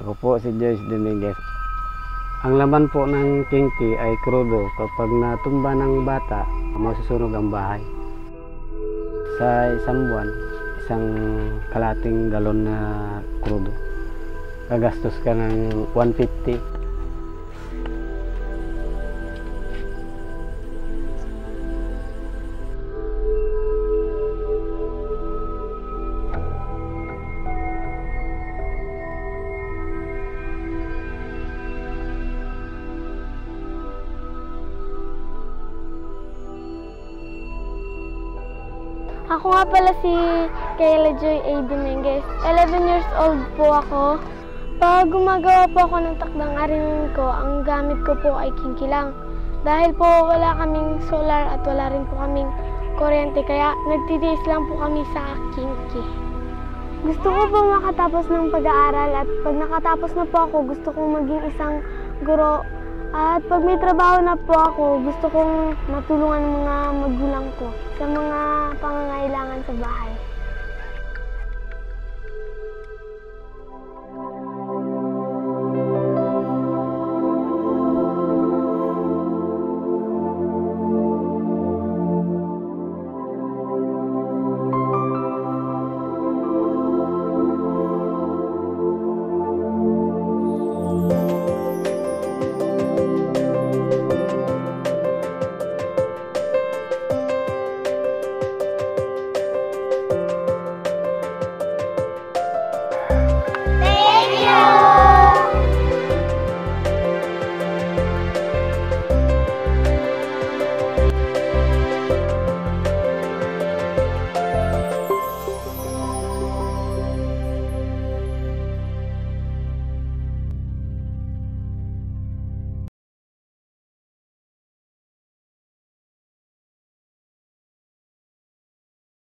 Ako po si Joyce Dominguez. Ang laman po ng kinki ay krudo. Kapag natumba ng bata, masusunog ang bahay. Sa isang buwan, isang kalating galon na krudo. Gagastos ka ng 150. Ako nga pala si Kayla Joy A. Dominguez. 11 years old po ako. Pag gumagawa po ako ng takdang arinin ko, ang gamit ko po ay kinki lang. Dahil po wala kaming solar at wala rin po kaming kuryente, kaya nagtitiis lang po kami sa kinki. Gusto ko po makatapos ng pag-aaral at pag nakatapos na po ako, gusto kong maging isang guro. At pag may trabaho na po ako, gusto kong matulungan mga magulang ko sa mga pangangailangan sa bahay.